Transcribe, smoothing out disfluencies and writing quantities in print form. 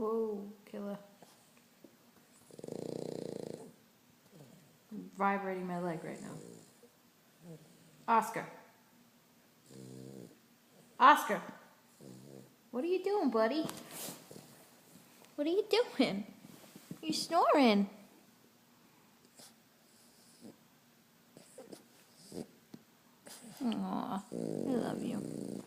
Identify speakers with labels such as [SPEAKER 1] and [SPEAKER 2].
[SPEAKER 1] Whoa, killer. I'm vibrating my leg right now. Oscar. Oscar. What are you doing, buddy? What are you doing? You're snoring. Aw, I love you.